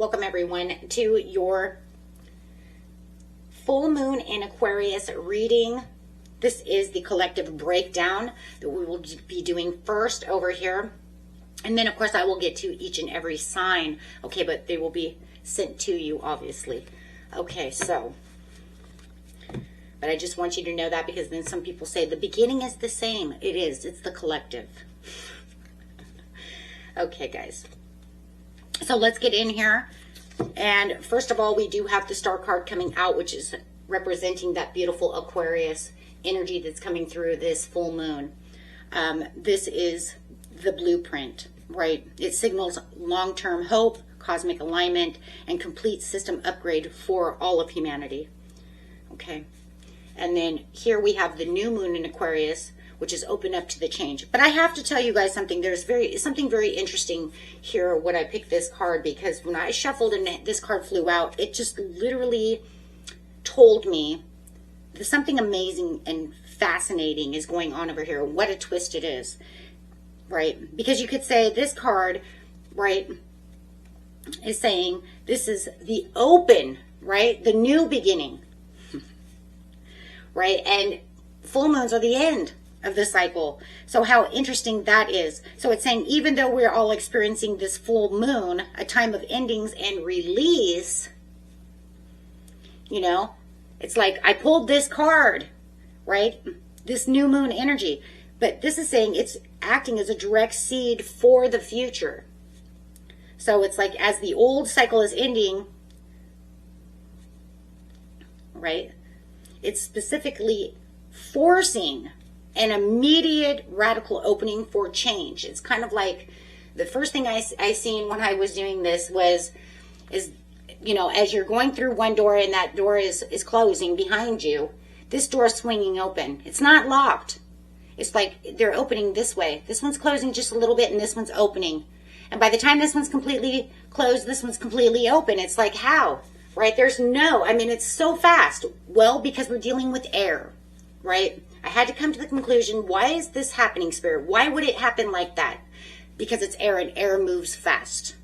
Welcome everyone to your full moon in Aquarius reading. This is the collective breakdown that we will be doing first over here. And then of course I will get to each and every sign. Okay, but they will be sent to you obviously. Okay, so, but I just want you to know that because then some people say the beginning is the same. It is, it's the collective. Okay guys, so let's get in here. And first of all, we do have the star card coming out, which is representing that beautiful Aquarius energy that's coming through this full moon. This is the blueprint, right? It signals long-term hope, cosmic alignment, and complete system upgrade for all of humanity. Okay. And then here we have the new moon in Aquarius, which is open up to the change. But I have to tell you guys something. There's something very interesting here when I picked this card, because when I shuffled and this card flew out, it just literally told me that something amazing and fascinating is going on over here. What a twist it is, right? Because you could say this card, right, is saying this is the open, right? The new beginning, right? And full moons are the end of the cycle. So how interesting that is. So it's saying even though we're all experiencing this full moon, a time of endings and release, you know, it's like I pulled this card, right? This new moon energy. But this is saying it's acting as a direct seed for the future. So it's like as the old cycle is ending, right? It's specifically forcing an immediate radical opening for change. It's kind of like the first thing I seen when I was doing this is, you know, as you're going through one door and that door is closing behind you, this door is swinging open. It's not locked. It's like they're opening this way. This one's closing just a little bit and this one's opening. And by the time this one's completely closed, this one's completely open. It's like, how? Right? There's no, I mean, it's so fast. Well, because we're dealing with air, right? I had to come to the conclusion, why is this happening, Spirit? Why would it happen like that? Because it's air and air moves fast.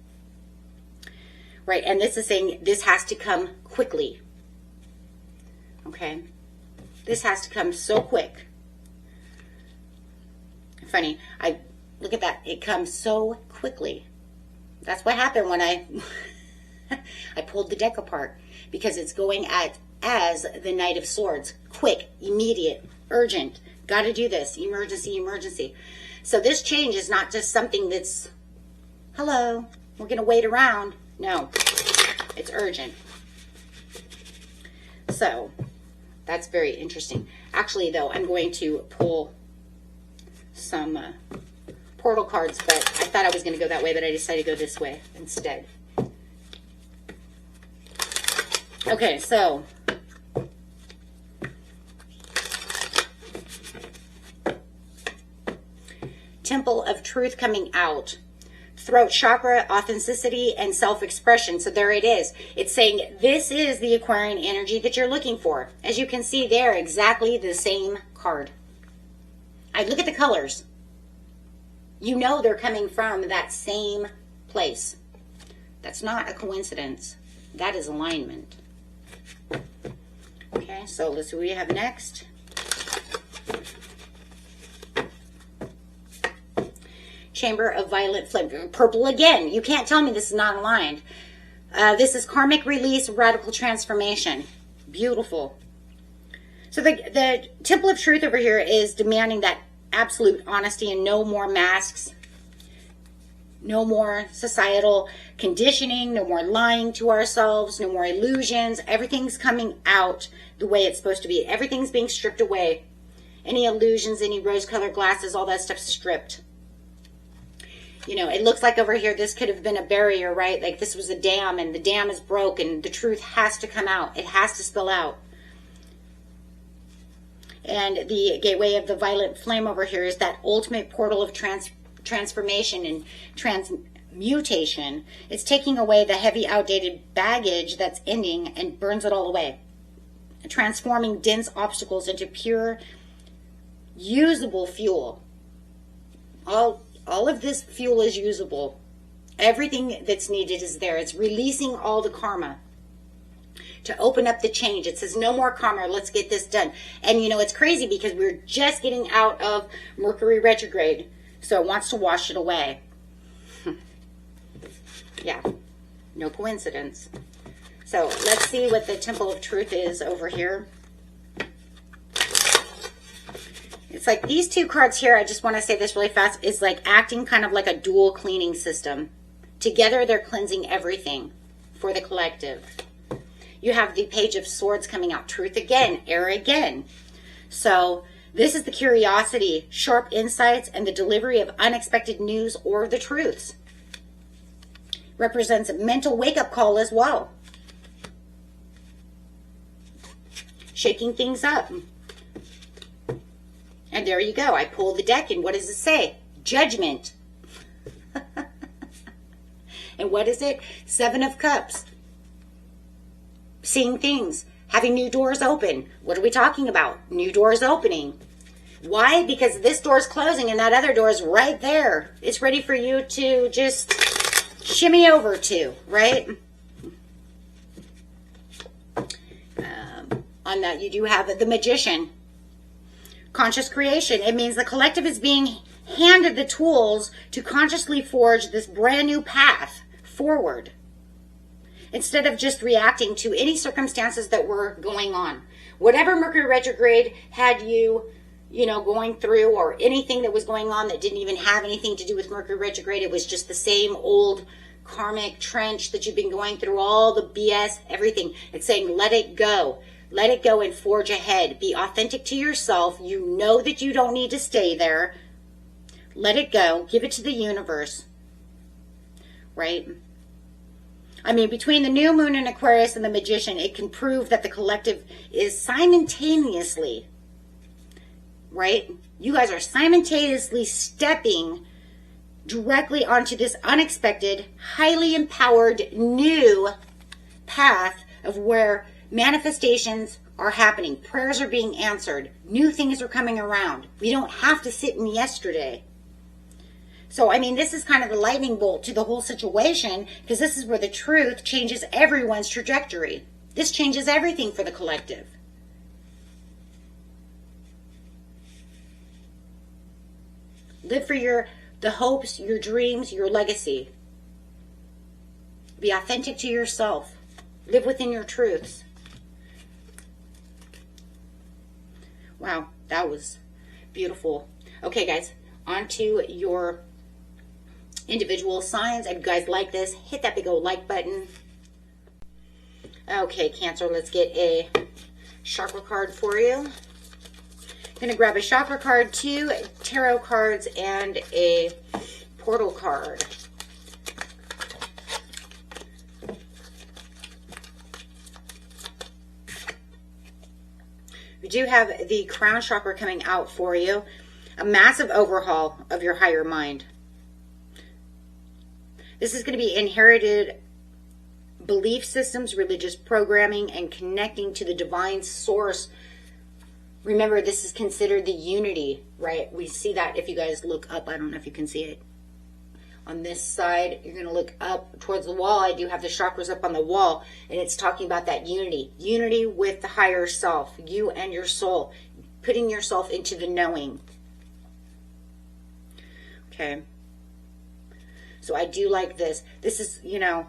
Right? And this is saying this has to come quickly. Okay? This has to come so quick. Funny. Look at that. It comes so quickly. That's what happened when I pulled the deck apart. Because it's going as the Knight of Swords. Quick, immediate, urgent. Got to do this. Emergency, emergency. So this change is not just something that's, hello, we're going to wait around. No, it's urgent. So that's very interesting. Actually, though, I'm going to pull some portal cards, but I thought I was going to go that way, but I decided to go this way instead. Okay, so Temple of Truth coming out. Throat chakra, authenticity, and self-expression. So there it is. It's saying this is the Aquarian energy that you're looking for. As you can see there, exactly the same card. I look at the colors. You know they're coming from that same place. That's not a coincidence. That is alignment. Okay, so let's see what we have next. Chamber of Violet Flame. Purple again. You can't tell me this is not aligned. This is karmic release, radical transformation. Beautiful. So the Temple of Truth over here is demanding that absolute honesty and no more masks. No more societal conditioning. No more lying to ourselves. No more illusions. Everything's coming out the way it's supposed to be. Everything's being stripped away. Any illusions, any rose-colored glasses, all that stuff's stripped. You know, it looks like over here, this could have been a barrier, right? Like this was a dam and the dam is broken. The truth has to come out. It has to spill out. And the gateway of the violet flame over here is that ultimate portal of transformation and transmutation. It's taking away the heavy, outdated baggage that's ending and burns it all away. Transforming dense obstacles into pure, usable fuel. All of this fuel is usable. Everything that's needed is there. It's releasing all the karma to open up the change. It says no more karma. Let's get this done. And you know, it's crazy because we're just getting out of Mercury retrograde. So it wants to wash it away. Yeah, no coincidence. So let's see what the Temple of Truth is over here. It's like these two cards here, I just want to say this really fast, is like acting kind of like a dual cleaning system. Together, they're cleansing everything for the collective. You have the Page of Swords coming out. Truth again, error again. So this is the curiosity, sharp insights, and the delivery of unexpected news or the truths. Represents a mental wake-up call as well. Shaking things up. And there you go. I pulled the deck, and what does it say? Judgment. And what is it? 7 of Cups. Seeing things. Having new doors open. What are we talking about? New doors opening. Why? Because this door's closing and that other door's right there. It's ready for you to just shimmy over to, right? On that, you do have the Magician. Conscious creation. It means the collective is being handed the tools to consciously forge this brand new path forward, instead of just reacting to any circumstances that were going on. Whatever Mercury retrograde had you know, going through, or anything that was going on that didn't even have anything to do with Mercury retrograde, it was just the same old karmic trench that you've been going through, all the BS, everything. It's saying, let it go. Let it go and forge ahead. Be authentic to yourself. You know that you don't need to stay there. Let it go. Give it to the universe. Right? I mean, between the new moon in Aquarius and the Magician, it can prove that the collective is simultaneously, right? You guys are simultaneously stepping directly onto this unexpected, highly empowered new path of where manifestations are happening. Prayers are being answered. New things are coming around. We don't have to sit in yesterday. So, I mean, this is kind of the lightning bolt to the whole situation, because this is where the truth changes everyone's trajectory. This changes everything for the collective. Live for the hopes, your dreams, your legacy. Be authentic to yourself. Live within your truths. Wow, that was beautiful. Okay, guys, on to your individual signs. If you guys like this, hit that big old like button. Okay, Cancer, let's get a chakra card for you. I'm going to grab a chakra card, 2 tarot cards, and a portal card. We do have the crown chakra coming out for you. A massive overhaul of your higher mind. This is going to be inherited belief systems, religious programming, and connecting to the divine source. Remember, this is considered the unity, right? We see that if you guys look up. I don't know if you can see it. On this side, you're going to look up towards the wall. I do have the chakras up on the wall, and it's talking about that unity. Unity with the higher self, you and your soul, putting yourself into the knowing. Okay. So I do like this. This is, you know,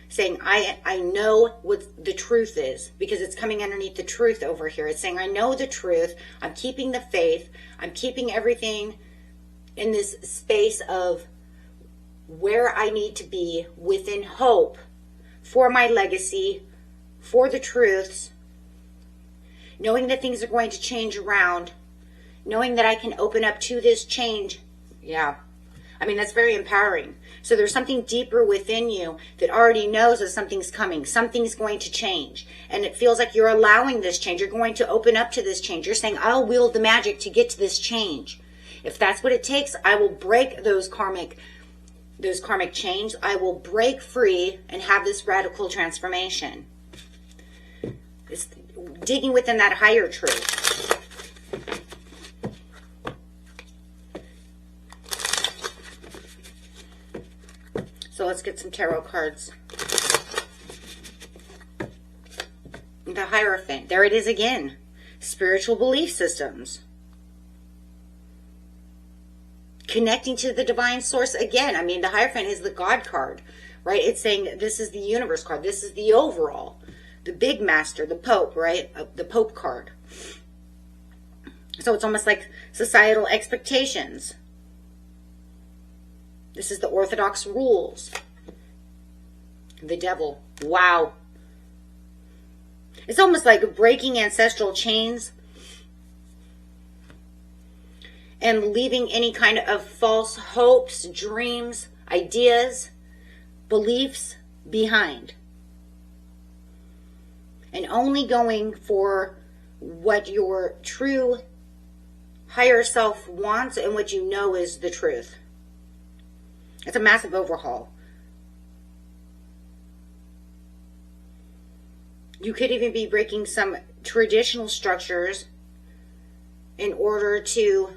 saying I know what the truth is, because it's coming underneath the truth over here. It's saying I know the truth. I'm keeping the faith. I'm keeping everything in this space of where I need to be within hope for my legacy, for the truths, knowing that things are going to change around, knowing that I can open up to this change. Yeah. I mean, that's very empowering. So there's something deeper within you that already knows that something's coming. Something's going to change. And it feels like you're allowing this change. You're going to open up to this change. You're saying, I'll wield the magic to get to this change. If that's what it takes, I will break those karmic chains. I will break free and have this radical transformation. It's digging within that higher truth. let's get some tarot cards. The Hierophant. There it is again. Spiritual belief systems. Connecting to the divine source again. I mean, the Hierophant is the God card, right? It's saying this is the universe card. This is the overall. The big master, the Pope, right? The Pope card. So it's almost like societal expectations. This is the orthodox rules. The Devil. Wow. It's almost like breaking ancestral chains and leaving any kind of false hopes, dreams, ideas, beliefs behind. And only going for what your true higher self wants and what you know is the truth. It's a massive overhaul. You could even be breaking some traditional structures in order to,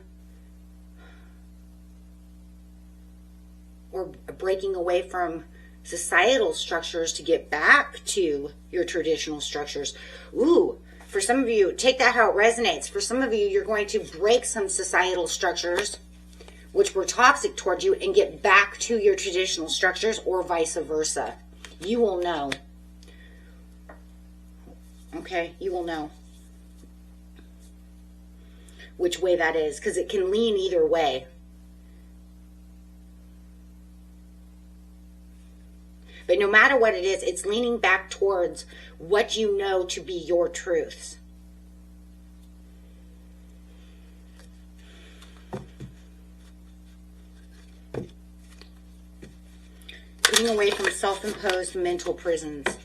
or breaking away from societal structures to get back to your traditional structures. Ooh, for some of you, take that how it resonates. For some of you, you're going to break some societal structures which were toxic towards you and get back to your traditional structures, or vice versa. You will know. Okay, you will know which way that is, because it can lean either way. But no matter what it is, it's leaning back towards what you know to be your truths. Getting away from self-imposed mental prisons.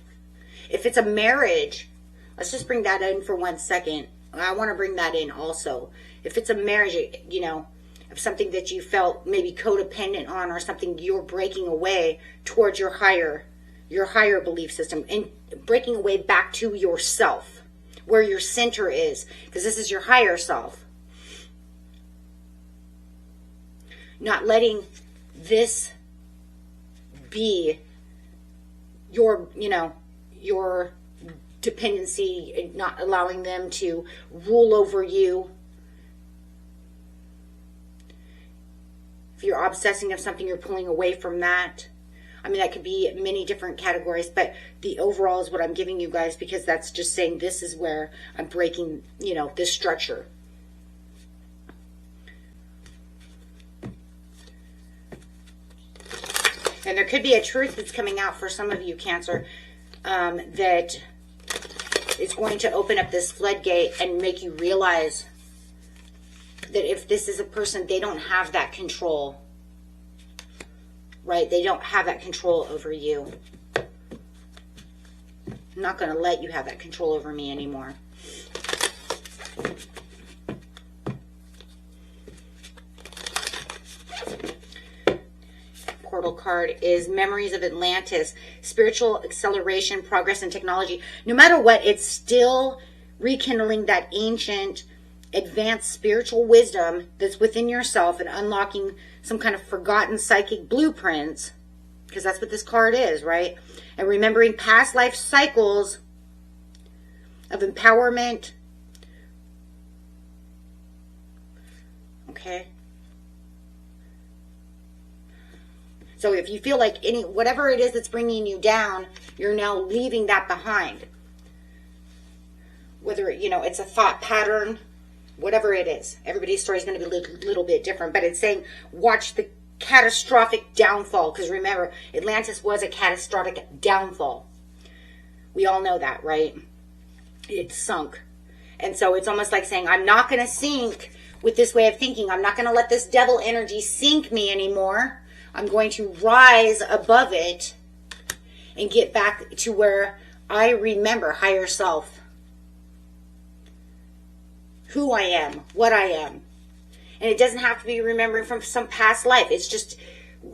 If it's a marriage, let's just bring that in for 1 second. I want to bring that in also. If it's a marriage, you know, of something that you felt maybe codependent on, or something you're breaking away towards your higher belief system, and breaking away back to yourself, where your center is, because this is your higher self. Not letting this be your, you know, your dependency, not allowing them to rule over you. If you're obsessing of something, you're pulling away from that. I mean, that could be many different categories, but the overall is what I'm giving you guys, because that's just saying this is where I'm breaking, you know, this structure. And there could be a truth that's coming out for some of you, Cancer, that is going to open up this floodgate and make you realize that if this is a person, they don't have that control, right? They don't have that control over you. I'm not going to let you have that control over me anymore. Portal card is Memories of Atlantis, spiritual acceleration, progress, and technology. No matter what, it's still rekindling that ancient, advanced spiritual wisdom that's within yourself and unlocking some kind of forgotten psychic blueprints, because that's what this card is, right? And remembering past life cycles of empowerment. Okay. So if you feel like whatever it is that's bringing you down, you're now leaving that behind. Whether, you know, it's a thought pattern, whatever it is. Everybody's story is going to be a little bit different, but it's saying watch the catastrophic downfall, because remember, Atlantis was a catastrophic downfall. We all know that, right? It sunk. And so it's almost like saying, I'm not going to sink with this way of thinking. I'm not going to let this devil energy sink me anymore. I'm going to rise above it and get back to where I remember higher self. Who I am, what I am. And it doesn't have to be remembering from some past life. It's just,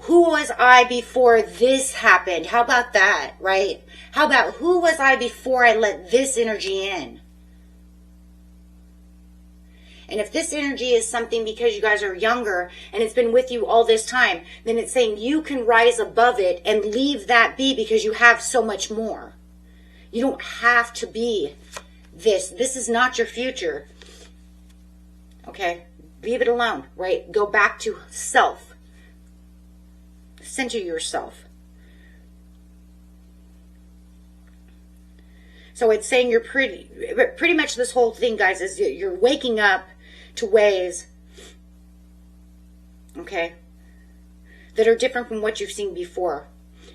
who was I before this happened? How about that, right? How about who was I before I let this energy in? And if this energy is something because you guys are younger and it's been with you all this time, then it's saying you can rise above it and leave that be because you have so much more. You don't have to be this. This is not your future. Okay? Leave it alone, right? Go back to self. Center yourself. So it's saying you're pretty much this whole thing, guys, is you're waking up to ways, okay, that are different from what you've seen before.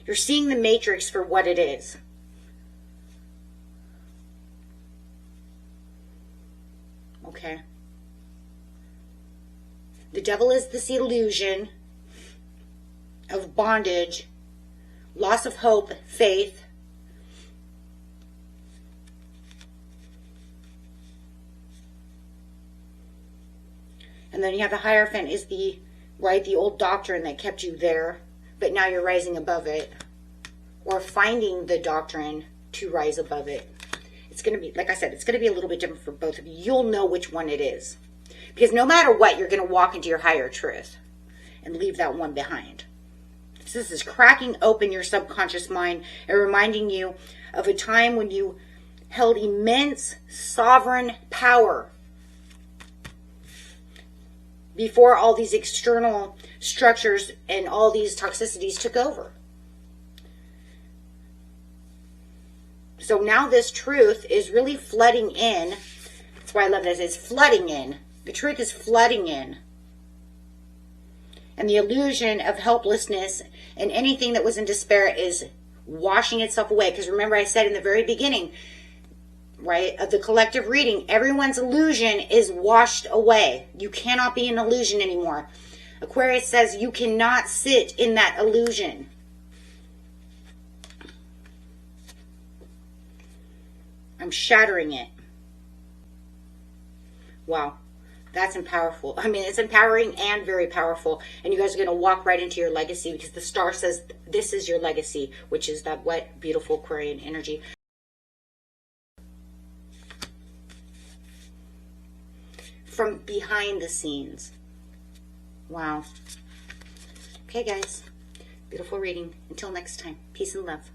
You're seeing the matrix for what it is. Okay. The devil is this illusion of bondage, loss of hope, faith. And then you have the Hierophant is the old doctrine that kept you there, but now you're rising above it. Or finding the doctrine to rise above it. It's going to be, like I said, it's going to be a little bit different for both of you. You'll know which one it is. Because no matter what, you're going to walk into your higher truth and leave that one behind. So this is cracking open your subconscious mind and reminding you of a time when you held immense sovereign power before all these external structures and all these toxicities took over. So now this truth is really flooding in. That's why I love this. It's flooding in. The truth is flooding in. And the illusion of helplessness and anything that was in despair is washing itself away. Because remember I said in the very beginning, right, of the collective reading, everyone's illusion is washed away. You cannot be an illusion anymore. Aquarius says you cannot sit in that illusion. I'm shattering it. Wow. That's powerful. I mean, it's empowering and very powerful. And you guys are going to walk right into your legacy because the star says this is your legacy, which is that wet, beautiful Aquarian energy. From behind the scenes. Wow. Okay, guys. Beautiful reading. Until next time. Peace and love.